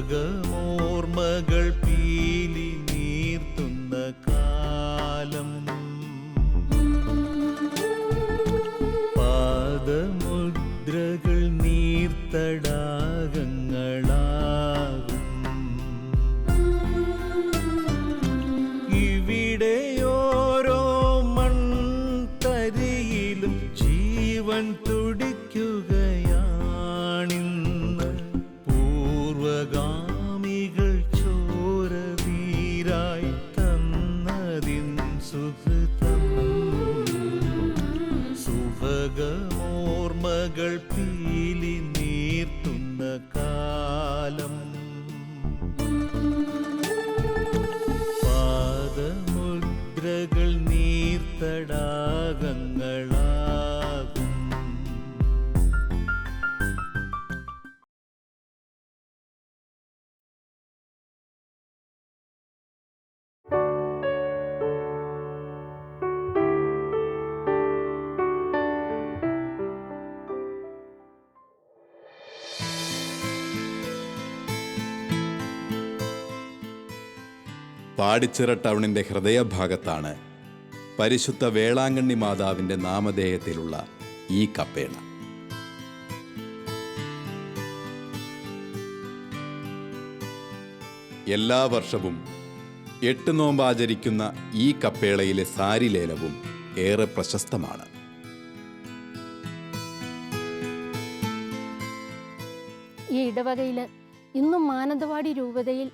സുഭഗമോർമകൾ പീലി നീർത്തുന്ന കാലം, പാദമുദ്രകൾ നീർത്തടാകങ്ങളാകും. ഇവിടെ ഓരോ മൺതരിയിലും ജീവൻ തുടിക്കുകയാണിന്ന്. പൂർവഗാമികൾ ചോരവീരായി തന്നതിൻ സുഹൃതം. സുഭഗമോർമകൾ പീലി നീർത്തുന്ന കാലം, പാദമുദ്രകൾ നീർത്തടാകങ്ങളാകും. പാടിച്ചിറ ടൗണിൻ്റെ ഹൃദയഭാഗത്താണ് പരിശുദ്ധ വേളാങ്കണ്ണി മാതാവിൻ്റെ നാമധേയത്തിലുള്ള ഈ കപ്പേള. എല്ലാ വർഷവും 8 നോമ്പ് ആചരിക്കുന്ന ഈ കപ്പേളയിലെ സാരി ലേലവും ഏറെ പ്രശസ്തമാണ്. ഈ ഇടവകയിൽ ഇന്നും മാനന്തവാടി രൂപതയിൽ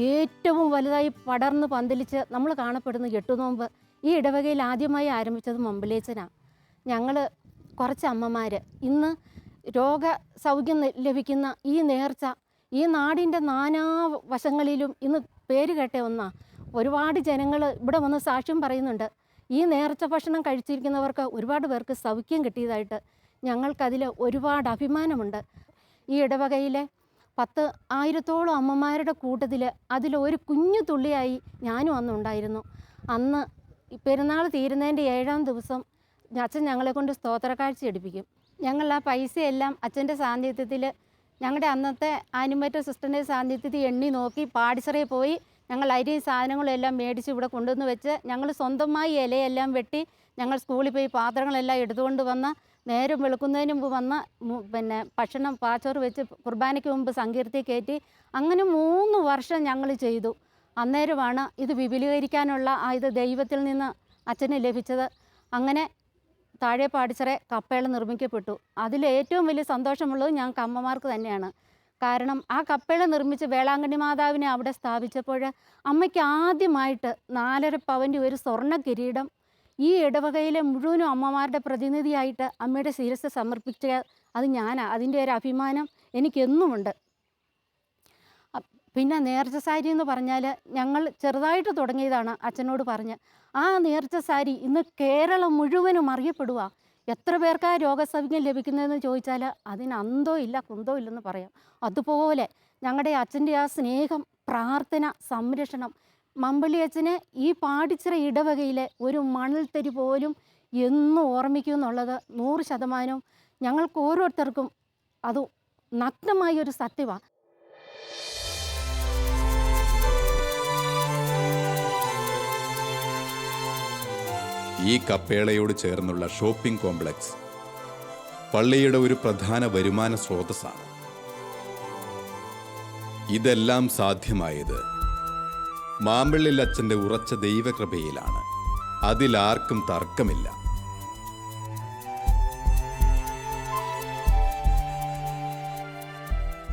ഏറ്റവും വലുതായി പടർന്ന് പന്തലിച്ച് നമ്മൾ കാണപ്പെടുന്ന 8 നോമ്പ് ഈ ഇടവകയിൽ ആദ്യമായി ആരംഭിച്ചത് മമ്പലേച്ചനാണ്. ഞങ്ങൾ കുറച്ച് അമ്മമാർ ഇന്ന് രോഗസൗഖ്യം ലഭിക്കുന്ന ഈ നേർച്ച ഈ നാടിൻ്റെ നാനാ വശങ്ങളിലും ഇന്ന് പേര് കേട്ട ഒന്നാണ്. ഒരുപാട് ജനങ്ങൾ ഇവിടെ വന്ന് സാക്ഷ്യം പറയുന്നുണ്ട്. ഈ നേർച്ച ഭക്ഷണം കഴിച്ചിരിക്കുന്നവർക്ക് ഒരുപാട് പേർക്ക് സൗഖ്യം കിട്ടിയതായിട്ട് ഞങ്ങൾക്കതിൽ ഒരുപാട് അഭിമാനമുണ്ട്. ഈ ഇടവകയിലെ 10,000-ഓളം അമ്മമാരുടെ കൂട്ടത്തിൽ അതിലൊരു കുഞ്ഞു തുള്ളിയായി ഞാനും അന്നുണ്ടായിരുന്നു. അന്ന് പെരുന്നാൾ തീരുന്നതിൻ്റെ 7-ാം ദിവസം അച്ഛൻ ഞങ്ങളെ കൊണ്ട് സ്തോത്രക്കാഴ്ച എടുപ്പിക്കും. ഞങ്ങൾ ആ പൈസയെല്ലാം അച്ഛൻ്റെ സാന്നിധ്യത്തിൽ ഞങ്ങളുടെ അന്നത്തെ ആനിമേറ്റർ സിസ്റ്ററിൻ്റെ സാന്നിധ്യത്തിൽ എണ്ണി നോക്കി പാടിച്ചിറയിൽ പോയി ഞങ്ങൾ അരിയും സാധനങ്ങളും എല്ലാം മേടിച്ച് ഇവിടെ കൊണ്ടുവന്ന് വെച്ച് ഞങ്ങൾ സ്വന്തമായി ഇലയെല്ലാം വെട്ടി ഞങ്ങൾ സ്കൂളിൽ പോയി പാത്രങ്ങളെല്ലാം എടുത്തുകൊണ്ട് വന്ന് നേരം വെളുക്കുന്നതിന് മുമ്പ് വന്ന് ഭക്ഷണം പാച്ചോറ് വെച്ച് കുർബാനയ്ക്ക് മുമ്പ് സങ്കീർത്തി കയറ്റി അങ്ങനെ 3 വർഷം ഞങ്ങൾ ചെയ്തു. അന്നേരമാണ് ഇത് വിപുലീകരിക്കാനുള്ള ഇത് ദൈവത്തിൽ നിന്ന് അച്ഛന് ലഭിച്ചത്. അങ്ങനെ താഴെ പാടിച്ചിറ കപ്പേള നിർമ്മിക്കപ്പെട്ടു. അതിൽ ഏറ്റവും വലിയ സന്തോഷമുള്ളത് ഞങ്ങൾക്ക് അമ്മമാർക്ക് തന്നെയാണ്. കാരണം ആ കപ്പേള നിർമ്മിച്ച് വേളാങ്കണ്ണി മാതാവിനെ അവിടെ സ്ഥാപിച്ചപ്പോൾ അമ്മയ്ക്ക് ആദ്യമായിട്ട് 4.5 പവൻ്റെ ഒരു സ്വർണ്ണ കിരീടം ഈ ഇടവകയിലെ മുഴുവനും അമ്മമാരുടെ പ്രതിനിധിയായിട്ട് അമ്മയുടെ ശിരസ് സമർപ്പിച്ച അത് ഞാനാണ്. അതിൻ്റെ ഒരു അഭിമാനം എനിക്കെന്നുമുണ്ട്. പിന്നെ നേർച്ച സാരി എന്ന് പറഞ്ഞാൽ ഞങ്ങൾ ചെറുതായിട്ട് തുടങ്ങിയതാണ് അച്ഛനോട് പറഞ്ഞ്. ആ നേർച്ച സാരി ഇന്ന് കേരളം മുഴുവനും അറിയപ്പെടുക. എത്ര പേർക്ക് ആ രോഗസൗഖ്യം ലഭിക്കുന്നതെന്ന് ചോദിച്ചാൽ അതിന് അന്തോ ഇല്ല കുന്തോ ഇല്ലെന്ന് പറയാം. അതുപോലെ ഞങ്ങളുടെ അച്ഛൻ്റെ ആ സ്നേഹം, പ്രാർത്ഥന, സംരക്ഷണം മമ്പള്ളി അച്ഛനെ ഈ പാടിച്ചിറ ഇടവകയിലെ ഒരു മണൽത്തരി പോലും എന്നും ഓർമ്മിക്കും എന്നുള്ളത് 100% ഞങ്ങൾക്ക് ഓരോരുത്തർക്കും അത് നഗ്നമായൊരു സത്യമാണ്. ഈ കപ്പേളയോട് ചേർന്നുള്ള ഷോപ്പിംഗ് കോംപ്ലക്സ് പള്ളിയുടെ ഒരു പ്രധാന വരുമാന സ്രോതസ്സാണ്. ഇതെല്ലാം സാധ്യമായത് മാമ്പള്ളിൽ അച്ഛൻ്റെ ഉറച്ച ദൈവകൃപയിലാണ്. അതിലാർക്കും തർക്കമില്ല.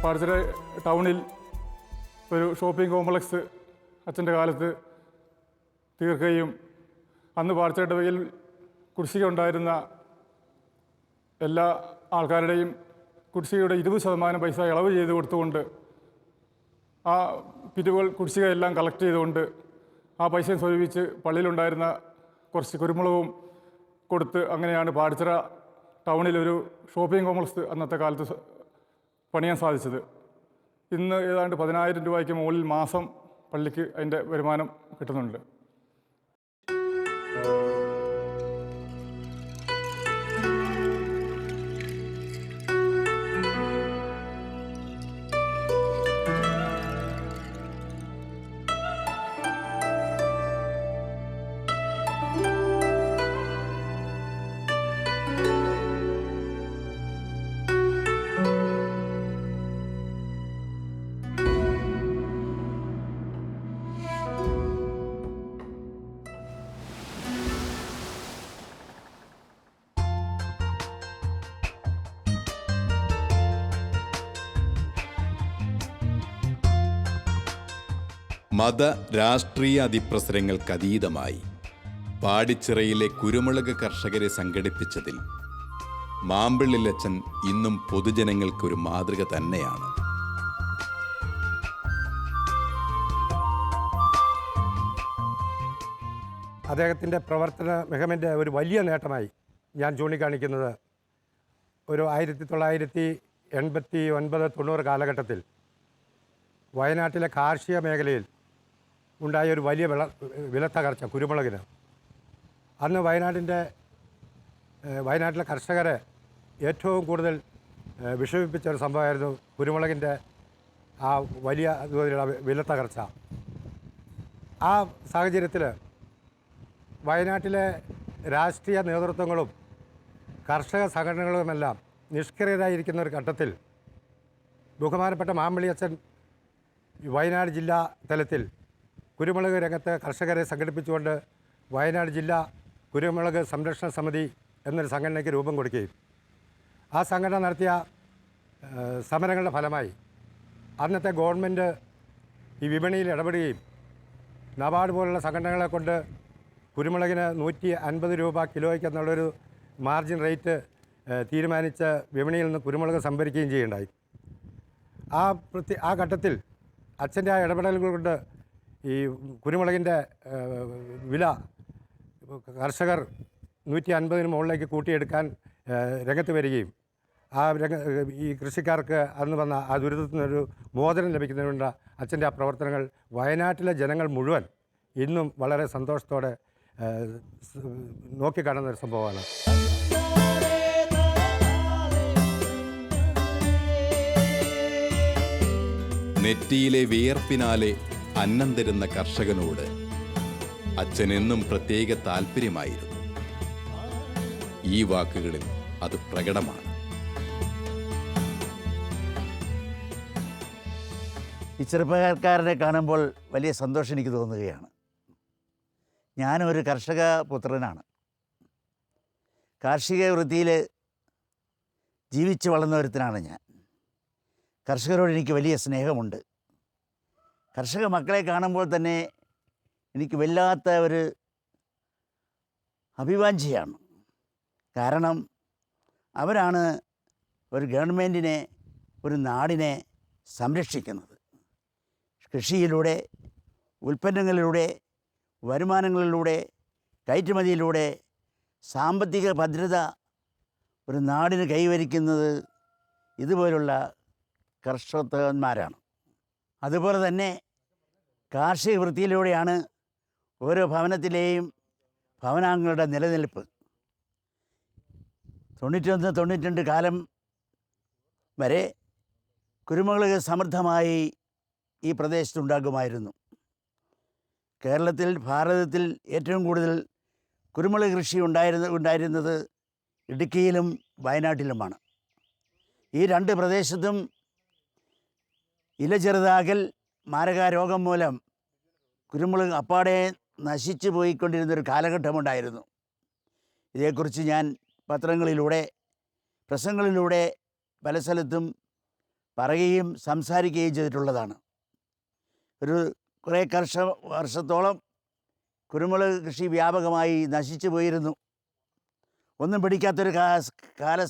പാടിച്ചിറ ടൗണിൽ ഒരു ഷോപ്പിംഗ് കോംപ്ലക്സ് അച്ഛൻ്റെ കാലത്ത് തീർക്കുകയും അന്ന് പാടിച്ചിറ ഇടവകയിൽ കുടിശ്ശിക ഉണ്ടായിരുന്ന എല്ലാ ആൾക്കാരുടെയും കുടിശ്ശികയുടെ 20% പൈസ ഇളവ് ചെയ്ത് കൊടുത്തുകൊണ്ട് ആ പിരിവുകൾ കുടിശ്ശികയെല്ലാം കളക്ട് ചെയ്തുകൊണ്ട് ആ പൈസയും സ്വരൂപിച്ച് പള്ളിയിലുണ്ടായിരുന്ന കുറച്ച് കുരുമുളകും കൊടുത്ത് അങ്ങനെയാണ് പാടിച്ചിറ ടൗണിലൊരു ഷോപ്പിംഗ് കോംപ്ലക്സ് അന്നത്തെ കാലത്ത് പണിയാൻ സാധിച്ചത്. ഇന്ന് ഏതാണ്ട് 10,000 രൂപയ്ക്ക് മുകളിൽ മാസം പള്ളിക്ക് അതിൻ്റെ വരുമാനം കിട്ടുന്നുണ്ട്. മത രാഷ്ട്രീയ അതിപ്രസരങ്ങൾക്കതീതമായി പാടിച്ചിറയിലെ കുരുമുളക് കർഷകരെ സംഘടിപ്പിച്ചതിൽ മാമ്പിള്ളിലച്ചൻ ഇന്നും പൊതുജനങ്ങൾക്കൊരു മാതൃക തന്നെയാണ്. അദ്ദേഹത്തിൻ്റെ പ്രവർത്തന മികവിൻ്റെ ഒരു വലിയ നേട്ടമായി ഞാൻ ചൂണ്ടിക്കാണിക്കുന്നത് ഒരു 1989-90 കാലഘട്ടത്തിൽ വയനാട്ടിലെ കാർഷിക മേഖലയിൽ ഉണ്ടായ ഒരു വലിയ വിലത്തകർച്ച കുരുമുളകിന്. അന്ന് വയനാട്ടിലെ കർഷകരെ ഏറ്റവും കൂടുതൽ വിഷമിപ്പിച്ച ഒരു സംഭവമായിരുന്നു കുരുമുളകിൻ്റെ ആ വലിയ തോതിലുള്ള വിലത്തകർച്ച. ആ സാഹചര്യത്തിൽ വയനാട്ടിലെ രാഷ്ട്രീയ നേതൃത്വങ്ങളും കർഷക സംഘടനകളുമെല്ലാം നിഷ്ക്രിയരായിരിക്കുന്ന ഒരു ഘട്ടത്തിൽ ബഹുമാനപ്പെട്ട മാമ്പിള്ളിയച്ചൻ വയനാട് ജില്ലാ തലത്തിൽ കുരുമുളക് രംഗത്ത് കർഷകരെ സംഘടിപ്പിച്ചുകൊണ്ട് വയനാട് ജില്ലാ കുരുമുളക് സംരക്ഷണ സമിതി എന്നൊരു സംഘടനയ്ക്ക് രൂപം കൊടുക്കുകയും ആ സംഘടന നടത്തിയ സമരങ്ങളുടെ ഫലമായി അന്നത്തെ ഗവൺമെൻറ് ഈ വിപണിയിൽ ഇടപെടുകയും നബാർഡ് പോലുള്ള സംഘടനകളെ കൊണ്ട് കുരുമുളകിന് 150 രൂപ കിലോയ്ക്ക് എന്നുള്ളൊരു മാർജിൻ റേറ്റ് തീരുമാനിച്ച് വിപണിയിൽ നിന്ന് കുരുമുളക് സംഭരിക്കുകയും ചെയ്യുകയുണ്ടായി. ആ ഘട്ടത്തിൽ അച്ഛൻ്റെ ആ ഇടപെടലുകൾ കൊണ്ട് ഈ കുരുമുളകിൻ്റെ വില കർഷകർ 150 മുകളിലേക്ക് കൂട്ടിയെടുക്കാൻ രംഗത്ത് വരികയും ഈ കൃഷിക്കാർക്ക് അന്ന് വന്ന ആ ദുരിതത്തിൽ നിന്നൊരു മോചനം ലഭിക്കുന്നതിനുള്ള അച്ഛൻ്റെ ആ പ്രവർത്തനങ്ങൾ വയനാട്ടിലെ ജനങ്ങൾ മുഴുവൻ ഇന്നും വളരെ സന്തോഷത്തോടെ നോക്കിക്കാണുന്ന ഒരു സംഭവമാണ്. നെറ്റിയിലെ വിയർപ്പിനാലെ അന്നം തരുന്ന കർഷകനോട് അച്ഛനെന്നും പ്രത്യേക താല്പര്യമായിരുന്നു. ഈ വാക്കുകളിൽ അത് പ്രകടമാണ്. ഈ ചെറുപ്പക്കാരനെ കാണുമ്പോൾ വലിയ സന്തോഷം എനിക്ക് തോന്നുകയാണ്. ഞാനൊരു കർഷക പുത്രനാണ്. കാർഷിക വൃത്തിയിൽ ജീവിച്ചു വളർന്ന ഒരുത്തനാണ് ഞാൻ. കർഷകരോട് എനിക്ക് വലിയ സ്നേഹമുണ്ട്. കർഷക മക്കളെ കാണുമ്പോൾ തന്നെ എനിക്ക് വല്ലാത്ത ഒരു അഭിവാഞ്ഛയാണ്. കാരണം അവരാണ് ഒരു ഗവൺമെൻറ്റിനെ, ഒരു നാടിനെ സംരക്ഷിക്കുന്നത്. കൃഷിയിലൂടെ, ഉൽപ്പന്നങ്ങളിലൂടെ, വരുമാനങ്ങളിലൂടെ, കയറ്റുമതിയിലൂടെ സാമ്പത്തിക ഭദ്രത ഒരു നാടിന് കൈവരിക്കുന്നത് ഇതുപോലുള്ള കർഷകന്മാരാണ്. അതുപോലെ തന്നെ കാർഷിക വൃത്തിയിലൂടെയാണ് ഓരോ ഭവനത്തിലെയും ഭവനാംഗങ്ങളുടെ നിലനിൽപ്പ്. 91-92 കാലം വരെ കുരുമുളക് സമൃദ്ധമായി ഈ പ്രദേശത്തുണ്ടാകുമായിരുന്നു. കേരളത്തിൽ, ഭാരതത്തിൽ ഏറ്റവും കൂടുതൽ കുരുമുളക് കൃഷി ഉണ്ടായിരുന്നത് ഇടുക്കിയിലും വയനാട്ടിലുമാണ്. ഈ രണ്ട് പ്രദേശത്തും ഇലചെറുതാകൽ മാരകരോഗം മൂലം കുരുമുളക് അപ്പാടെ നശിച്ചു പോയിക്കൊണ്ടിരുന്നൊരു കാലഘട്ടമുണ്ടായിരുന്നു. ഇതേക്കുറിച്ച് ഞാൻ പത്രങ്ങളിലൂടെ, പ്രസംഗങ്ങളിലൂടെ പല സ്ഥലത്തും പറയുകയും സംസാരിക്കുകയും ചെയ്തിട്ടുള്ളതാണ്. കുറേ വർഷത്തോളം കുരുമുളക് കൃഷി വ്യാപകമായി നശിച്ചു പോയിരുന്നു. ഒന്നും പിടിക്കാത്തൊരു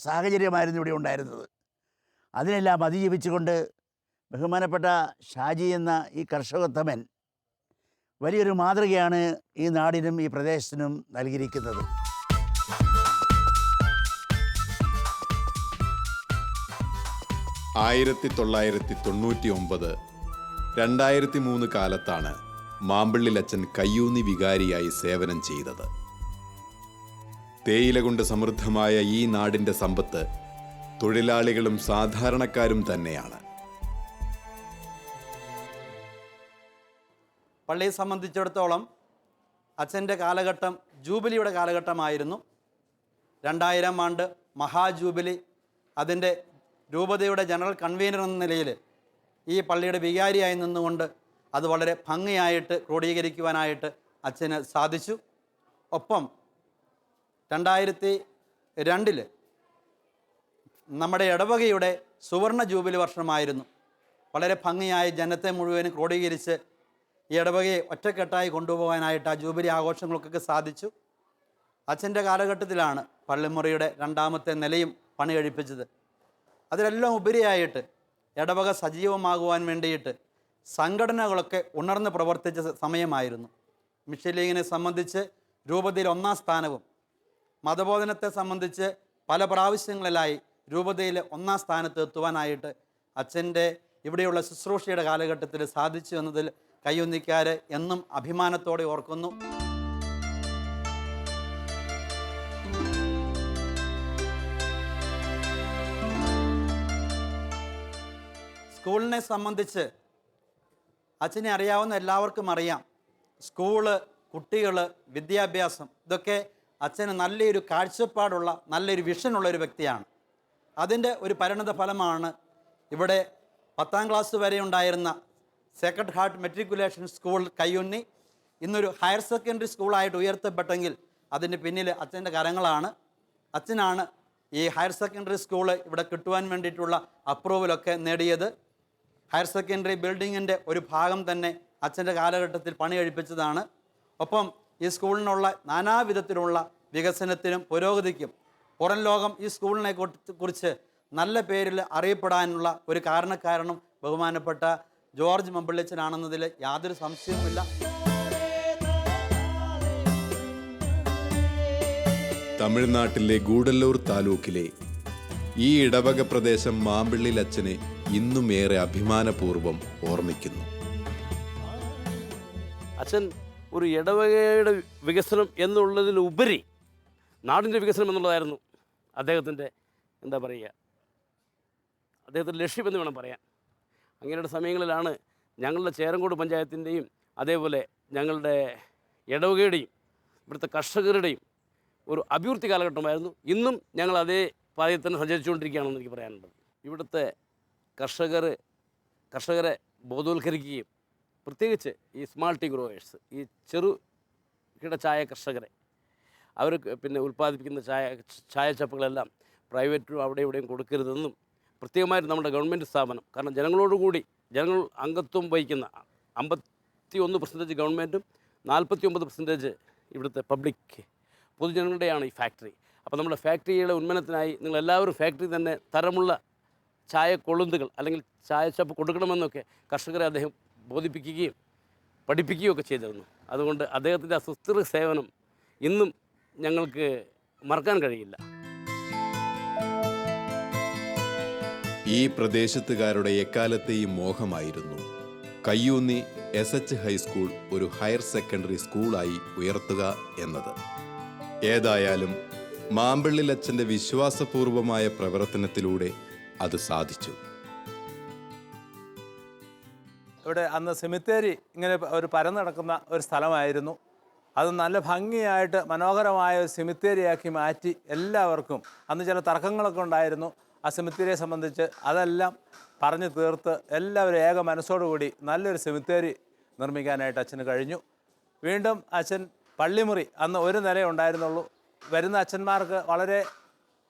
സാഹചര്യമായിരുന്നു ഇവിടെ ഉണ്ടായിരുന്നത്. അതിനെല്ലാം അതിജീവിച്ചുകൊണ്ട് ബഹുമാനപ്പെട്ട ഷാജി എന്ന ഈ കർഷകോത്തമൻ വലിയൊരു മാതൃകയാണ് ഈ നാടിനും ഈ പ്രദേശത്തിനും നൽകിയിരിക്കുന്നത്. ആയിരത്തി 1999 2003 കാലത്താണ് മാമ്പിള്ളിലച്ചൻ കയ്യൂന്നി വികാരിയായി സേവനം ചെയ്തത്. തേയില കൊണ്ട് സമൃദ്ധമായ ഈ നാടിൻ്റെ സമ്പത്ത് തൊഴിലാളികളും സാധാരണക്കാരും തന്നെയാണ്. പള്ളിയെ സംബന്ധിച്ചിടത്തോളം അച്ഛൻ്റെ കാലഘട്ടം ജൂബിലിയുടെ കാലഘട്ടമായിരുന്നു. 2000 ആണ്ട് മഹാജൂബിലി. അതിൻ്റെ രൂപതയുടെ ജനറൽ കൺവീനർ എന്ന നിലയിൽ ഈ പള്ളിയുടെ വികാരിയായി നിന്നുകൊണ്ട് അത് വളരെ ഭംഗിയായിട്ട് ക്രോഡീകരിക്കുവാനായിട്ട് അച്ഛന് സാധിച്ചു. ഒപ്പം 2002 നമ്മുടെ ഇടവകയുടെ സുവർണ ജൂബിലി വർഷമായിരുന്നു. വളരെ ഭംഗിയായി ജനത്തെ മുഴുവനും ക്രോഡീകരിച്ച് ഈ ഇടവകയെ ഒറ്റക്കെട്ടായി കൊണ്ടുപോകാനായിട്ട് ആ ജൂബിലി ആഘോഷങ്ങൾക്കൊക്കെ സാധിച്ചു. അച്ഛൻ്റെ കാലഘട്ടത്തിലാണ് പള്ളിമുറിയുടെ 2ാമത്തെ നിലയും പണി കഴിപ്പിച്ചത്. അതിലെല്ലാം ഉപരിയായിട്ട് ഇടവക സജീവമാകുവാൻ വേണ്ടിയിട്ട് സംഘടനകളൊക്കെ ഉണർന്ന് പ്രവർത്തിച്ച സമയമായിരുന്നു. മിഷൻ ലീഗിനെ സംബന്ധിച്ച് രൂപതയിൽ 1ാം സ്ഥാനവും, മതബോധനത്തെ സംബന്ധിച്ച് പല പ്രാവശ്യങ്ങളിലായി രൂപതയിൽ 1ാം സ്ഥാനത്ത് എത്തുവാനായിട്ട് അച്ഛൻ്റെ ഇവിടെയുള്ള ശുശ്രൂഷയുടെ കാലഘട്ടത്തിൽ സാധിച്ചു എന്നതിൽ കയ്യൊന്നിക്കാർ എന്നും അഭിമാനത്തോടെ ഓർക്കുന്നു. സ്കൂളിനെ സംബന്ധിച്ച് അച്ഛനെ അറിയാവുന്ന എല്ലാവർക്കും അറിയാം. സ്കൂള്, കുട്ടികൾ, വിദ്യാഭ്യാസം, ഇതൊക്കെ അച്ഛന് നല്ലൊരു കാഴ്ചപ്പാടുള്ള നല്ലൊരു വിഷനുള്ള ഒരു വ്യക്തിയാണ്. അതിൻ്റെ ഒരു പരിണത ഫലമാണ് ഇവിടെ 10ാം ക്ലാസ് വരെ ഉണ്ടായിരുന്ന സേക്രഡ് ഹാർട്ട് മെട്രിക്കുലേഷൻ സ്കൂൾ കയ്യുന്നി ഇന്നൊരു ഹയർ സെക്കൻഡറി സ്കൂളായിട്ട് ഉയർത്തപ്പെട്ടെങ്കിൽ അതിന് പിന്നിൽ അച്ഛൻ്റെ കരങ്ങളാണ്. അച്ഛനാണ് ഈ ഹയർ സെക്കൻഡറി സ്കൂൾ ഇവിടെ കിട്ടുവാൻ വേണ്ടിയിട്ടുള്ള അപ്രൂവലൊക്കെ നേടിയത്. ഹയർ സെക്കൻഡറി ബിൽഡിങ്ങിൻ്റെ ഒരു ഭാഗം തന്നെ അച്ഛൻ്റെ കാലഘട്ടത്തിൽ പണി കഴിപ്പിച്ചതാണ്. ഒപ്പം ഈ സ്കൂളിനുള്ള നാനാവിധത്തിലുള്ള വികസനത്തിനും പുരോഗതിക്കും പുറം ലോകം ഈ സ്കൂളിനെ കുറിച്ച് നല്ല പേരിൽ അറിയപ്പെടാനുള്ള ഒരു കാരണക്കാരനും ബഹുമാനപ്പെട്ട ജോർജ് മമ്പിള്ളിച്ചനാണെന്നതിൽ യാതൊരു സംശയവുമില്ല. തമിഴ്നാട്ടിലെ ഗൂഡല്ലൂർ താലൂക്കിലെ ഈ ഇടവക പ്രദേശം മാമ്പിള്ളിലച്ചനെ ഇന്നും ഏറെ അഭിമാനപൂർവ്വം ഓർമ്മിക്കുന്നു. അച്ഛൻ ഒരു ഇടവകയുടെ വികസനം എന്നുള്ളതിലുപരി നാടിൻ്റെ വികസനം എന്നുള്ളതായിരുന്നു അദ്ദേഹത്തിൻ്റെ എന്താ പറയുക, അദ്ദേഹത്തിൻ്റെ ലക്ഷ്യമെന്ന് വേണം പറയാൻ. അങ്ങനെയുള്ള സമയങ്ങളിലാണ് ഞങ്ങളുടെ ചേരങ്കോട് പഞ്ചായത്തിൻ്റെയും അതേപോലെ ഞങ്ങളുടെ ഇടവകയുടെയും ഇവിടുത്തെ കർഷകരുടെയും ഒരു അഭിവൃദ്ധി കാലഘട്ടമായിരുന്നു. ഇന്നും ഞങ്ങൾ അതേ പാതയിൽ തന്നെ സഞ്ചരിച്ചുകൊണ്ടിരിക്കുകയാണെന്ന് എനിക്ക് പറയാനുള്ളത്. ഇവിടുത്തെ കർഷകരെ ബോധവൽക്കരിക്കുകയും പ്രത്യേകിച്ച് ഈ സ്മാൾ ടീ ഗ്രോവേഴ്സ്, ഈ ചെറുകിട ചായ കർഷകരെ, അവർ പിന്നെ ഉൽപ്പാദിപ്പിക്കുന്ന ചായച്ചപ്പുകളെല്ലാം പ്രൈവറ്റും അവിടെ ഇവിടെയും കൊടുക്കരുതെന്നും പ്രത്യേകമായിട്ട് നമ്മുടെ ഗവൺമെൻറ് സ്ഥാപനം, കാരണം ജനങ്ങൾ അംഗത്വം വഹിക്കുന്ന 51% ഗവൺമെൻറ്റും 49% ഇവിടുത്തെ പബ്ലിക് പൊതുജനങ്ങളുടെയാണ് ഈ ഫാക്ടറി. അപ്പോൾ നമ്മുടെ ഫാക്ടറിയുടെ ഉന്നമനത്തിനായി നിങ്ങളെല്ലാവരും ഫാക്ടറി തന്നെ തരമുള്ള ചായ കൊളുന്തുകൾ അല്ലെങ്കിൽ ചായച്ചപ്പ് കൊടുക്കണമെന്നൊക്കെ കർഷകരെ അദ്ദേഹം ബോധിപ്പിക്കുകയും പഠിപ്പിക്കുകയും ഒക്കെ ചെയ്തിരുന്നു. അതുകൊണ്ട് അദ്ദേഹത്തിൻ്റെ ആ സുസ്ഥിര സേവനം ഇന്നും ഞങ്ങൾക്ക് മറക്കാൻ കഴിയില്ല. ഈ പ്രദേശത്തുകാരുടെ എക്കാലത്തെയും മോഹമായിരുന്നു കയ്യൂന്നി SH ഹൈസ്കൂൾ ഒരു ഹയർ സെക്കൻഡറി സ്കൂളായി ഉയർത്തുക എന്നത്. ഏതായാലും മാമ്പിള്ളിലച്ചൻ്റെ വിശ്വാസപൂർവമായ പ്രവർത്തനത്തിലൂടെ അത് സാധിച്ചു. ഇവിടെ അന്ന് സെമിത്തേരി ഇങ്ങനെ ഒരു പരന്നു കിടക്കുന്ന ഒരു സ്ഥലമായിരുന്നു. അത് നല്ല ഭംഗിയായിട്ട് മനോഹരമായ ഒരു സെമിത്തേരിയാക്കി മാറ്റി എല്ലാവർക്കും, അന്ന് ചില തർക്കങ്ങളൊക്കെ ഉണ്ടായിരുന്നു ആ സെമിത്തേരിയെ സംബന്ധിച്ച്, അതെല്ലാം പറഞ്ഞു തീർത്ത് എല്ലാവരും ഏക മനസ്സോടുകൂടി നല്ലൊരു സെമിത്തേരി നിർമ്മിക്കാനായിട്ട് അച്ഛന് കഴിഞ്ഞു. വീണ്ടും അച്ഛൻ പള്ളിമുറി, അന്ന് ഒരു നിലയേ ഉണ്ടായിരുന്നുള്ളൂ. വരുന്ന അച്ഛന്മാർക്ക് വളരെ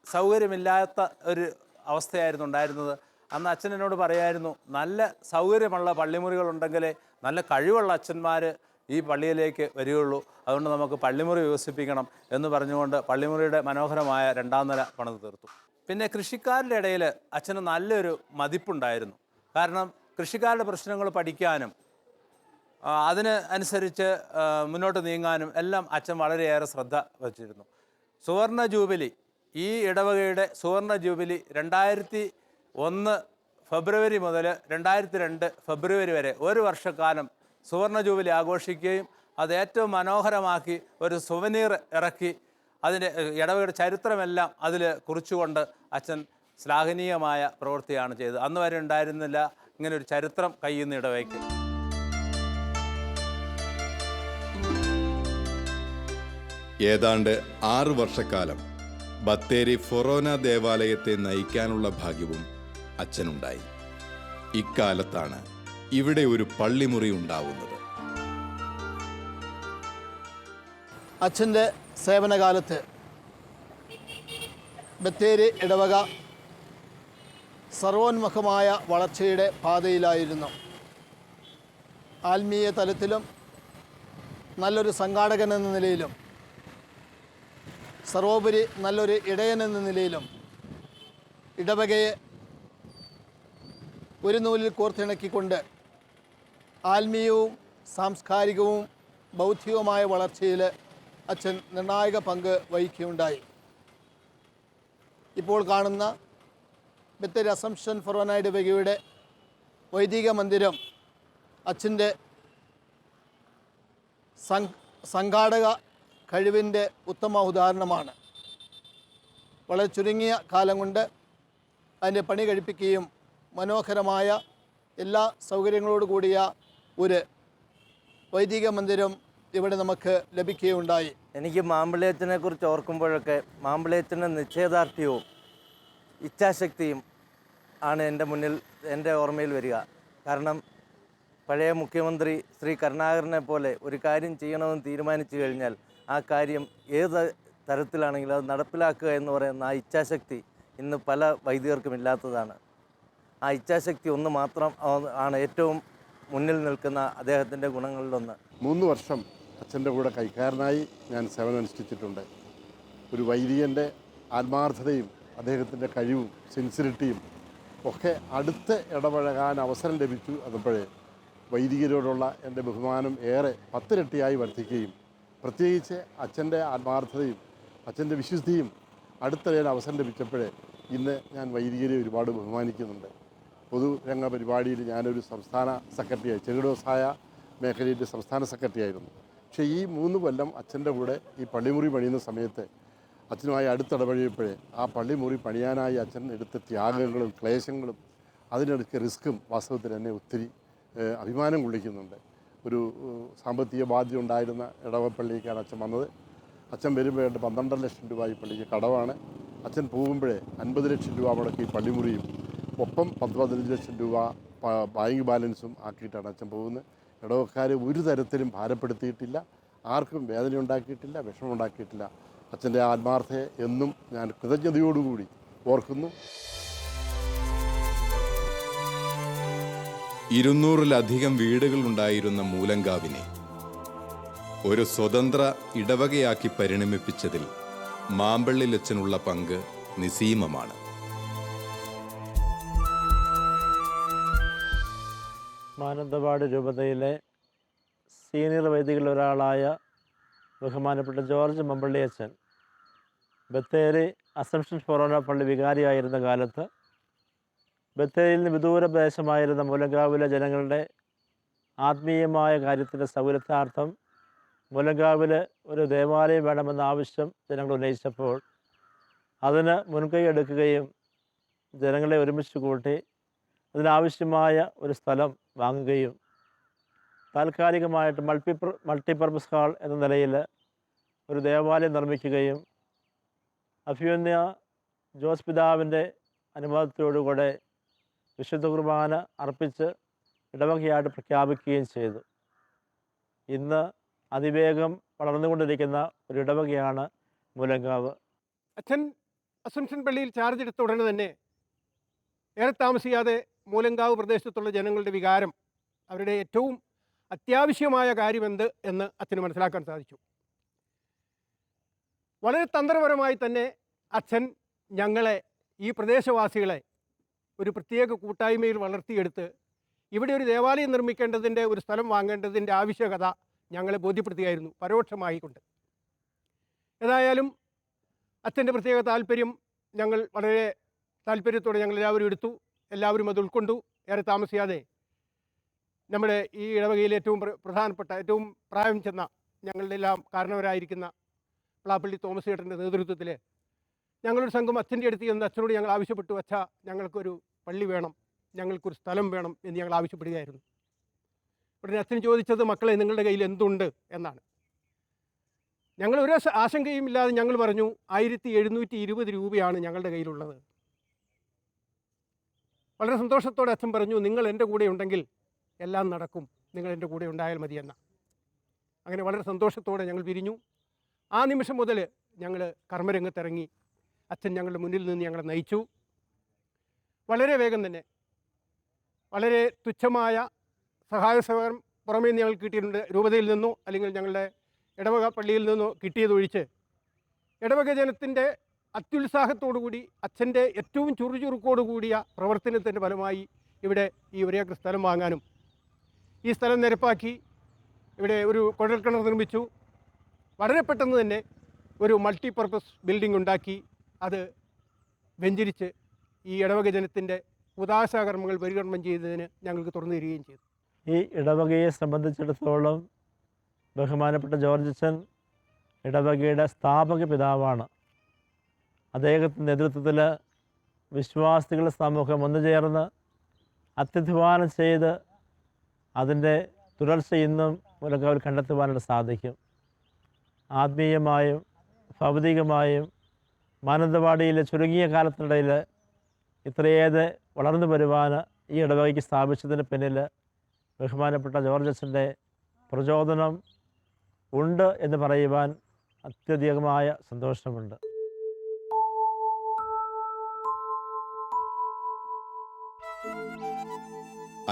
സൗകര്യമില്ലാത്ത ഒരു അവസ്ഥയായിരുന്നു ഉണ്ടായിരുന്നത്. അന്ന് അച്ഛൻ എന്നോട് പറയായിരുന്നു, നല്ല സൗകര്യമുള്ള പള്ളിമുറികളുണ്ടെങ്കിലേ നല്ല കഴിവുള്ള അച്ഛന്മാർ ഈ പള്ളിയിലേക്ക് വരികയുള്ളൂ, അതുകൊണ്ട് നമുക്ക് പള്ളിമുറി വികസിപ്പിക്കണം എന്ന് പറഞ്ഞുകൊണ്ട് പള്ളിമുറിയുടെ മനോഹരമായ 2ാം നില പണിത് തീർത്തു. പിന്നെ കൃഷിക്കാരുടെ ഇടയിൽ അച്ഛന് നല്ലൊരു മതിപ്പുണ്ടായിരുന്നു. കാരണം കൃഷിക്കാരുടെ പ്രശ്നങ്ങൾ പഠിക്കാനും അതിന് അനുസരിച്ച് മുന്നോട്ട് നീങ്ങാനും എല്ലാം അച്ഛൻ വളരെയേറെ ശ്രദ്ധ വച്ചിരുന്നു. സുവർണ ജൂബിലി, ഈ ഇടവകയുടെ സുവർണ ജൂബിലി 2001 ഫെബ്രുവരി മുതൽ 2002 ഫെബ്രുവരി വരെ ഒരു വർഷക്കാലം സുവർണ ജൂബിലി ആഘോഷിക്കുകയും അത് ഏറ്റവും മനോഹരമാക്കി ഒരു സുവനീർ ഇറക്കി അതിൻ്റെ ഇടവകയുടെ ചരിത്രമെല്ലാം അതിൽ കുറിച്ചുകൊണ്ട് അച്ഛൻ ശ്ലാഘനീയമായ പ്രവൃത്തിയാണ് ചെയ്തത്. അന്ന് വരെ ഉണ്ടായിരുന്നില്ല ഇങ്ങനൊരു ചരിത്രം കയ്യുന്ന ഇടവകയ്ക്ക്. ഏതാണ്ട് 6 വർഷക്കാലം ബത്തേരി ഫൊറോന ദേവാലയത്തെ നയിക്കാനുള്ള ഭാഗ്യവും അച്ഛനുണ്ടായി. ഇക്കാലത്താണ് ഇവിടെ ഒരു പള്ളിമുറി ഉണ്ടാവുന്നത്. അച്ഛൻ്റെ സേവനകാലത്ത് ബത്തേരി ഇടവക സർവോന്മുഖമായ വളർച്ചയുടെ പാതയിലായിരുന്നു. ആത്മീയ തലത്തിലും നല്ലൊരു സംഘാടകൻ എന്ന നിലയിലും സർവോപരി നല്ലൊരു ഇടയൻ എന്ന നിലയിലും ഇടവകയെ ഒരു നൂലിൽ കോർത്തിണക്കിക്കൊണ്ട് ആത്മീയവും സാംസ്കാരികവും ബൗദ്ധികവുമായ വളർച്ചയിൽ അച്ഛൻ നിർണായക പങ്ക് വഹിക്കുകയുണ്ടായി. ഇപ്പോൾ കാണുന്ന ബത്തേരി അസംഷൻ ഫൊറോന ഇടവകയുടെ വൈദിക മന്ദിരം അച്ഛൻ്റെ സംഘാടക കഴിവിൻ്റെ ഉത്തമ ഉദാഹരണമാണ്. വളരെ ചുരുങ്ങിയ കാലം കൊണ്ട് അതിൻ്റെ പണി കഴിപ്പിക്കുകയും മനോഹരമായ എല്ലാ സൗകര്യങ്ങളോടു കൂടിയ ഒരു വൈദിക മന്ദിരം ഇവിടെ നമുക്ക് ലഭിക്കുകയുണ്ടായി. എനിക്ക് മാമ്പിളിയച്ചനെ കുറിച്ച് ഓർക്കുമ്പോഴൊക്കെ മാമ്പിളിയച്ചൻ്റെ നിശ്ചയദാർഢ്യവും ഇച്ഛാശക്തിയും ആണ് എൻ്റെ മുന്നിൽ എൻ്റെ ഓർമ്മയിൽ വരിക. കാരണം പഴയ മുഖ്യമന്ത്രി ശ്രീ കരുണാകരനെ പോലെ ഒരു കാര്യം ചെയ്യണമെന്ന് തീരുമാനിച്ചു കഴിഞ്ഞാൽ ആ കാര്യം ഏത് തരത്തിലാണെങ്കിലും അത് നടപ്പിലാക്കുക എന്ന് പറയുന്ന ആ ഇച്ഛാശക്തി ഇന്ന് പല വൈദികർക്കും ഇല്ലാത്തതാണ്. ആ ഇച്ഛാശക്തി ഒന്ന് മാത്രം ആണ് ഏറ്റവും മുന്നിൽ നിൽക്കുന്ന അദ്ദേഹത്തിൻ്റെ ഗുണങ്ങളിലൊന്ന്. 3 വർഷം അച്ഛൻ്റെ കൂടെ കൈക്കാരനായി ഞാൻ സേവനമനുഷ്ഠിച്ചിട്ടുണ്ട്. ഒരു വൈദികൻ്റെ ആത്മാർത്ഥതയും അദ്ദേഹത്തിൻ്റെ കഴിവും സിൻസിരിറ്റിയും ഒക്കെ അടുത്ത് ഇടപഴകാൻ അവസരം ലഭിച്ചു. അതുമ്പോഴേ വൈദികരോടുള്ള എൻ്റെ ബഹുമാനം ഏറെ 10 ഇരട്ടിയായി വർദ്ധിക്കുകയും പ്രത്യേകിച്ച് അച്ഛൻ്റെ ആത്മാർത്ഥതയും അച്ഛൻ്റെ വിശുദ്ധിയും അടുത്തറിയാൻ അവസരം ലഭിച്ചപ്പോഴേ ഇന്ന് ഞാൻ വൈദികരെ ഒരുപാട് ബഹുമാനിക്കുന്നുണ്ട്. പൊതുരംഗ പരിപാടിയിൽ ഞാനൊരു സംസ്ഥാന സെക്രട്ടറിയായി, ചെറുകിടവ്യവസായ മേഖലയുടെ സംസ്ഥാന സെക്രട്ടറി ആയിരുന്നു. പക്ഷേ ഈ 3 കൊല്ലം അച്ഛൻ്റെ കൂടെ ഈ പള്ളിമുറി പണിയുന്ന സമയത്ത് അച്ഛനുമായി അടുത്തിടപഴകിയപ്പോഴേ ആ പള്ളിമുറി പണിയാനായി അച്ഛൻ എടുത്ത ത്യാഗങ്ങളും ക്ലേശങ്ങളും അതിനെടുക്ക റിസ്ക്കും വാസ്തവത്തിൽ എന്നെ ഒത്തിരി അഭിമാനം കൊള്ളിക്കുന്നുണ്ട്. ഒരു സാമ്പത്തിക ബാധ്യത ഉണ്ടായിരുന്ന ഇടവപ്പള്ളിക്കാണ് അച്ഛൻ വന്നത്. അച്ഛൻ വരുമ്പോൾ 12 ലക്ഷം രൂപ ഈ പള്ളിക്ക് കടവാണ്. അച്ഛൻ പോകുമ്പോഴേ 50 ലക്ഷം രൂപ മുടക്കി പള്ളിമുറിയും ഒപ്പം 15 ലക്ഷം രൂപ ബാങ്ക് ബാലൻസും ആക്കിയിട്ടാണ് അച്ഛൻ പോകുന്നത്. ഇടവക്കാരെ ഒരു തരത്തിലും ഭാരപ്പെടുത്തിയിട്ടില്ല, ആർക്കും വേദന ഉണ്ടാക്കിയിട്ടില്ല, വിഷമം ഉണ്ടാക്കിയിട്ടില്ല. അച്ഛൻ്റെ ആത്മാർത്ഥയെ എന്നും ഞാൻ കൃതജ്ഞതയോടുകൂടി ഓർക്കുന്നു. 200-ലധികം വീടുകളുണ്ടായിരുന്ന മൂലങ്കാവിനെ ഒരു സ്വതന്ത്ര ഇടവകയാക്കി പരിണമിപ്പിച്ചതിൽ മാമ്പള്ളിലച്ചനുള്ള പങ്ക് നിസീമമാണ്. മാനന്തവാടി രൂപതയിലെ സീനിയർ വൈദികരിൽ ഒരാളായ ബഹുമാനപ്പെട്ട ജോർജ് മമ്പള്ളിയച്ചൻ ബത്തേരി അസംഷൻ ഫൊറോന പള്ളി വികാരിയായിരുന്ന കാലത്ത് ബത്തേരിയിൽ നിന്ന് വിദൂര പ്രദേശമായിരുന്ന മൂലങ്കാവിലെ ജനങ്ങളുടെ ആത്മീയമായ കാര്യത്തിൻ്റെ സൗകര്യാർത്ഥം മൂലങ്കാവിൽ ഒരു ദേവാലയം വേണമെന്ന ആവശ്യം ജനങ്ങൾ ഉന്നയിച്ചപ്പോൾ അതിന് മുൻകൈ എടുക്കുകയും ജനങ്ങളെ ഒരുമിച്ച് കൂട്ടി അതിനാവശ്യമായ ഒരു സ്ഥലം വാങ്ങുകയും താൽക്കാലികമായിട്ട് മൾട്ടിപർപ്പസ് ഹാൾ എന്ന നിലയിൽ ഒരു ദേവാലയം നിർമ്മിക്കുകയും അഭിമന്യ ജോസ് പിതാവിൻ്റെ അനുവാദത്തോടുകൂടെ വിശുദ്ധ കുർബാന അർപ്പിച്ച് ഇടവകയായിട്ട് പ്രഖ്യാപിക്കുകയും ചെയ്തു. ഇന്ന് അതിവേഗം വളർന്നുകൊണ്ടിരിക്കുന്ന ഒരു ഇടവകയാണ് മൂലങ്കാവ്. അച്ഛൻ അസംഷൻ പള്ളിയിൽ ചാർജ് എടുത്ത ഉടനെ തന്നെ ഏറെ താമസിയാതെ മൂലങ്കാവ് പ്രദേശത്തുള്ള ജനങ്ങളുടെ വികാരം, അവരുടെ ഏറ്റവും അത്യാവശ്യമായ കാര്യമെന്ത് എന്ന് അച്ഛന് മനസ്സിലാക്കാൻ സാധിച്ചു. വളരെ തന്ത്രപരമായി തന്നെ അച്ഛൻ ഞങ്ങളെ, ഈ പ്രദേശവാസികളെ ഒരു പ്രത്യേക കൂട്ടായ്മയിൽ വളർത്തിയെടുത്ത് ഇവിടെ ഒരു ദേവാലയം നിർമ്മിക്കേണ്ടതിൻ്റെ ഒരു സ്ഥലം വാങ്ങേണ്ടതിൻ്റെ ആവശ്യകത ഞങ്ങളെ ബോധ്യപ്പെടുത്തുകയായിരുന്നു പരോക്ഷമായിക്കൊണ്ട്. ഏതായാലും അച്ഛൻ്റെ പ്രത്യേക താല്പര്യം ഞങ്ങൾ വളരെ താല്പര്യത്തോടെ ഞങ്ങൾ എല്ലാവരും എടുത്തു. എല്ലാവരും അത് ഉൾക്കൊണ്ടു. ഏറെ താമസിയാതെ നമ്മുടെ ഈ ഇടവകയിൽ ഏറ്റവും പ്രധാനപ്പെട്ട ഏറ്റവും പ്രായം ചെന്ന ഞങ്ങളുടെ എല്ലാം കാരണവരായിരിക്കുന്ന പ്ലാപ്പള്ളി തോമസ് ചേട്ടൻ്റെ നേതൃത്വത്തിൽ ഞങ്ങളൊരു സംഘം അച്ഛൻ്റെ അടുത്ത് ചെന്ന് അച്ഛനോട് ഞങ്ങൾ ആവശ്യപ്പെട്ടു, അച്ഛാ ഞങ്ങൾക്കൊരു പള്ളി വേണം, ഞങ്ങൾക്കൊരു സ്ഥലം വേണം എന്ന് ഞങ്ങൾ ആവശ്യപ്പെടുകയായിരുന്നു. ഉടനെ അച്ഛൻ ചോദിച്ചത്, മക്കളെ നിങ്ങളുടെ കയ്യിൽ എന്തുണ്ട് എന്നാണ്. ഞങ്ങൾ ഒരു ആശങ്കയും ഇല്ലാതെ ഞങ്ങൾ പറഞ്ഞു 1720 രൂപയാണ് ഞങ്ങളുടെ കയ്യിലുള്ളത്. വളരെ സന്തോഷത്തോടെ അച്ഛൻ പറഞ്ഞു, നിങ്ങൾ എൻ്റെ കൂടെ ഉണ്ടെങ്കിൽ എല്ലാം നടക്കും, നിങ്ങൾ എൻ്റെ കൂടെ ഉണ്ടായാൽ മതിയെന്ന. അങ്ങനെ വളരെ സന്തോഷത്തോടെ ഞങ്ങൾ പിരിഞ്ഞു. ആ നിമിഷം മുതൽ ഞങ്ങൾ കർമ്മരംഗത്തിറങ്ങി. അച്ഛൻ ഞങ്ങളുടെ മുന്നിൽ നിന്ന് ഞങ്ങളെ നയിച്ചു. വളരെ വേഗം തന്നെ വളരെ തുച്ഛമായ സഹായ സഹകരണം പുറമേ നിന്ന് ഞങ്ങൾക്ക് കിട്ടിയിട്ടുണ്ട്. രൂപതയിൽ നിന്നോ അല്ലെങ്കിൽ ഞങ്ങളുടെ ഇടവക പള്ളിയിൽ നിന്നോ കിട്ടിയതൊഴിച്ച് ഇടവക ജനത്തിൻ്റെ അത്യുത്സാഹത്തോടുകൂടി അച്ഛൻ്റെ ഏറ്റവും ചുറുചുറുക്കോടുകൂടിയ പ്രവർത്തനത്തിൻ്റെ ഫലമായി ഇവിടെ ഈ ഒരേ സ്ഥലം വാങ്ങാനും ഈ സ്ഥലം നിരപ്പാക്കി ഇവിടെ ഒരു കുഴൽക്കിണർ നിർമ്മിച്ചു. വളരെ പെട്ടെന്ന് തന്നെ ഒരു മൾട്ടിപർപ്പസ് ബിൽഡിംഗ് ഉണ്ടാക്കി അത് വെഞ്ചരിച്ച് ഈ ഇടവക ജനത്തിൻ്റെ ഉദാശകർമ്മങ്ങൾ പരികർമ്മം ചെയ്തതിന് ഞങ്ങൾക്ക് തുറന്നു തരികയും ചെയ്തു. ഈ ഇടവകയെ സംബന്ധിച്ചിടത്തോളം ബഹുമാനപ്പെട്ട ജോർജ് അച്ഛൻ ഇടവകയുടെ സ്ഥാപക പിതാവാണ്. അദ്ദേഹത്തിൻ്റെ നേതൃത്വത്തിൽ വിശ്വാസികളുടെ സമൂഹം ഒന്നുചേർന്ന് അത്യധ്വാനം ചെയ്ത് അതിൻ്റെ തുടർച്ച ഇന്നും മുലക്കാവിൽ കണ്ടെത്തുവാനായിട്ട് സാധിക്കും. ആത്മീയമായും ഭൗതികമായും മാനന്തവാടിയിലെ ചുരുങ്ങിയ കാലത്തിനിടയിൽ ഇത്രയേറെ വളർന്നു വരുവാൻ ഈ ഇടവകയ്ക്ക് സ്ഥാപിച്ചതിന് പിന്നിൽ ബഹുമാനപ്പെട്ട ജോർജ് അച്ഛൻ്റെ പ്രചോദനം ഉണ്ട് എന്ന് പറയുവാൻ അത്യധികമായ സന്തോഷമുണ്ട്.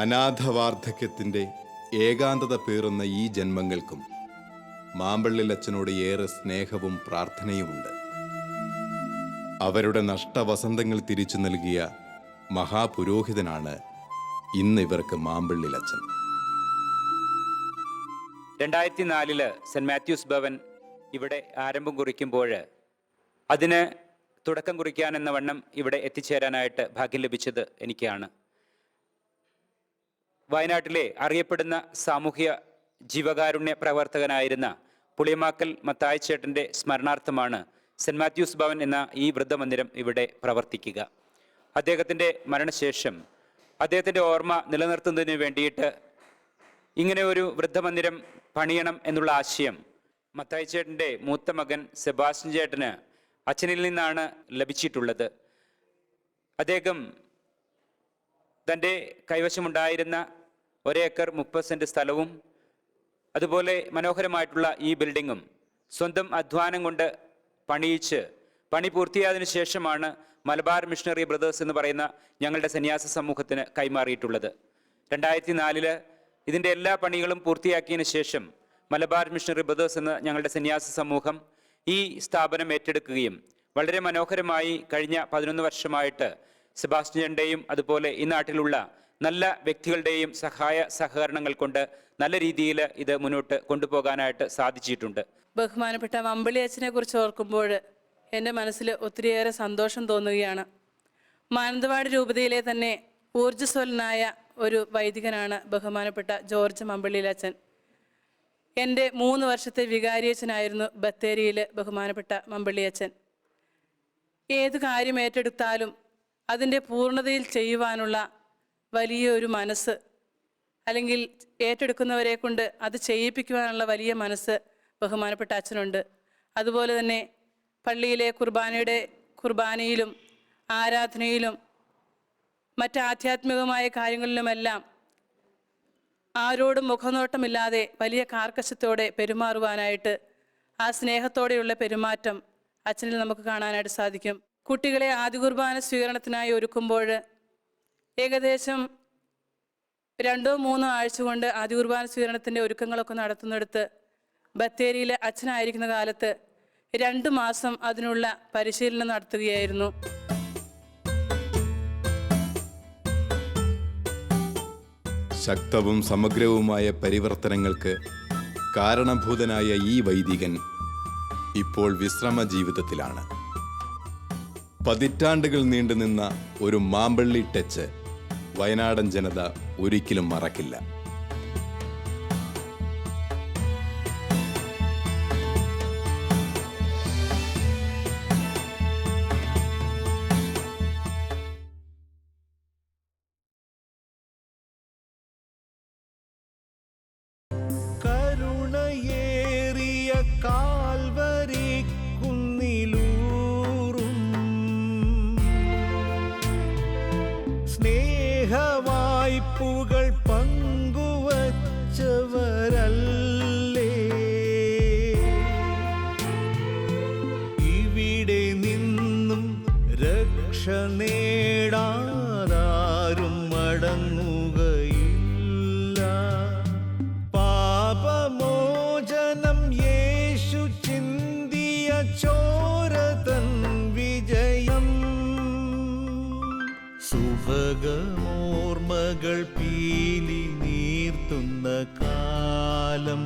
അനാഥവാർദ്ധക്യത്തിൻ്റെ ഏകാന്തത പേറുന്ന ഈ ജന്മങ്ങൾക്കും മാമ്പള്ളിലച്ചനോട് ഏറെ സ്നേഹവും പ്രാർത്ഥനയുമുണ്ട്. അവരുടെ നഷ്ടവസന്തങ്ങൾ തിരിച്ചു നൽകിയ മഹാപുരോഹിതനാണ് ഇന്ന് ഇവർക്ക് മാമ്പള്ളിലച്ചൻ. 2004 സെൻറ്റ് മാത്യൂസ് ഭവൻ ഇവിടെ ആരംഭം കുറിക്കുമ്പോൾ അതിന് തുടക്കം കുറിക്കാനെന്ന വണ്ണം ഇവിടെ എത്തിച്ചേരാനായിട്ട് ഭാഗ്യം ലഭിച്ചത് എനിക്കാണ്. വയനാട്ടിലെ അറിയപ്പെടുന്ന സാമൂഹ്യ ജീവകാരുണ്യ പ്രവർത്തകനായിരുന്ന പുളിയമാക്കൽ മത്തായിച്ചേട്ടൻ്റെ സ്മരണാർത്ഥമാണ് സെൻറ്റ് മാത്യൂസ് ഭവൻ എന്ന ഈ വൃദ്ധമന്ദിരം ഇവിടെ പ്രവർത്തിക്കുക. അദ്ദേഹത്തിൻ്റെ മരണശേഷം അദ്ദേഹത്തിൻ്റെ ഓർമ്മ നിലനിർത്തുന്നതിന് വേണ്ടിയിട്ട് ഇങ്ങനെ ഒരു വൃദ്ധമന്ദിരം പണിയണം എന്നുള്ള ആശയം മത്തായിച്ചേട്ടൻ്റെ മൂത്ത മകൻ സെബാസ്റ്റ്യൻ ചേട്ടന് അച്ഛനിൽ നിന്നാണ് ലഭിച്ചിട്ടുള്ളത്. അദ്ദേഹം തൻ്റെ കൈവശമുണ്ടായിരുന്ന 1 ഏക്കർ 30 സെൻറ്റ് സ്ഥലവും അതുപോലെ മനോഹരമായിട്ടുള്ള ഈ ബിൽഡിങ്ങും സ്വന്തം അധ്വാനം കൊണ്ട് പണിയിച്ച് പണി പൂർത്തിയായതിനു ശേഷമാണ് മലബാർ മിഷണറി ബ്രദേഴ്സ് എന്ന് പറയുന്ന ഞങ്ങളുടെ സന്യാസ സമൂഹത്തിന് കൈമാറിയിട്ടുള്ളത്. 2004 ഇതിൻ്റെ എല്ലാ പണികളും പൂർത്തിയാക്കിയതിന് ശേഷം മലബാർ മിഷണറി ബ്രദേഴ്സ് എന്ന ഞങ്ങളുടെ സന്യാസ സമൂഹം ഈ സ്ഥാപനം ഏറ്റെടുക്കുകയും വളരെ മനോഹരമായി കഴിഞ്ഞ 11 വർഷമായിട്ട് സെബാസ്റ്റ്യൻ്റെയും അതുപോലെ ഈ നാട്ടിലുള്ള നല്ല വ്യക്തികളുടെയും സഹായ സഹകരണങ്ങൾ കൊണ്ട് നല്ല രീതിയിൽ ഇത് മുന്നോട്ട് കൊണ്ടുപോകാനായിട്ട് സാധിച്ചിട്ടുണ്ട്. ബഹുമാനപ്പെട്ട മമ്പള്ളി അച്ഛനെ കുറിച്ച് ഓർക്കുമ്പോൾ എൻ്റെ മനസ്സിൽ ഒത്തിരിയേറെ സന്തോഷം തോന്നുകയാണ്. മാനന്തവാടി രൂപതയിലെ തന്നെ ഊർജ്ജസ്വലനായ ഒരു വൈദികനാണ് ബഹുമാനപ്പെട്ട ജോർജ് മമ്പള്ളിയിലച്ഛൻ. എൻ്റെ 3 വർഷത്തെ വികാരിയച്ഛനായിരുന്നു ബത്തേരിയിൽ ബഹുമാനപ്പെട്ട മമ്പള്ളിയച്ഛൻ. ഏത് കാര്യം ഏറ്റെടുത്താലും അതിൻ്റെ പൂർണ്ണതയിൽ ചെയ്യുവാനുള്ള വലിയൊരു മനസ്സ്, അല്ലെങ്കിൽ ഏറ്റെടുക്കുന്നവരെ കൊണ്ട് അത് ചെയ്യിപ്പിക്കുവാനുള്ള വലിയ മനസ്സ് ബഹുമാനപ്പെട്ട അച്ഛനുണ്ട്. അതുപോലെ തന്നെ പള്ളിയിലെ കുർബാനയിലും ആരാധനയിലും മറ്റ് ആധ്യാത്മികമായ കാര്യങ്ങളിലുമെല്ലാം ആരോടും മുഖനോട്ടമില്ലാതെ വലിയ കാർക്കശ്യത്തോടെ പെരുമാറുവാനായിട്ട് ആ സ്നേഹത്തോടെയുള്ള പെരുമാറ്റം അച്ഛനിൽ നമുക്ക് കാണാനായിട്ട് സാധിക്കും. കുട്ടികളെ ആദ്യ കുർബാന സ്വീകരണത്തിനായി ഒരുക്കുമ്പോൾ ഏകദേശം 2-3 ആഴ്ച കൊണ്ട് ആദ്യ കുർബാന സ്വീകരണത്തിൻ്റെ ഒരുക്കങ്ങളൊക്കെ നടത്തുന്നിടത്ത് ബത്തേരിയിൽ അച്ഛനായിരിക്കുന്ന കാലത്ത് 2 മാസം അതിനുള്ള പരിശീലനം നടത്തുകയായിരുന്നു. ശക്തവും സമഗ്രവുമായ പരിവർത്തനങ്ങൾക്ക് കാരണഭൂതനായ ഈ വൈദികൻ ഇപ്പോൾ വിശ്രമ ജീവിതത്തിലാണ്. പതിറ്റാണ്ടുകൾ നീണ്ടുനിന്ന ഒരു മാമ്പള്ളി ടച്ച് വയനാടൻ ജനത ഒരിക്കലും മറക്കില്ല. കരുണയേറിയ കാൽവരി കുന്നിലൂറും സ്നേഹവായ്പുകൾ പങ്കുവച്ചവരല്ലേ ഇവിടെ നിന്നും രക്ഷ നേടാതാരും മടങ്ങുകയില്ല. പാപമോചനം യേശു ചിന്തിയ ചോരതൻ വിജയം. സുഭഗമോർമ്മകൾ പീലി നീർത്തുന്ന കാലം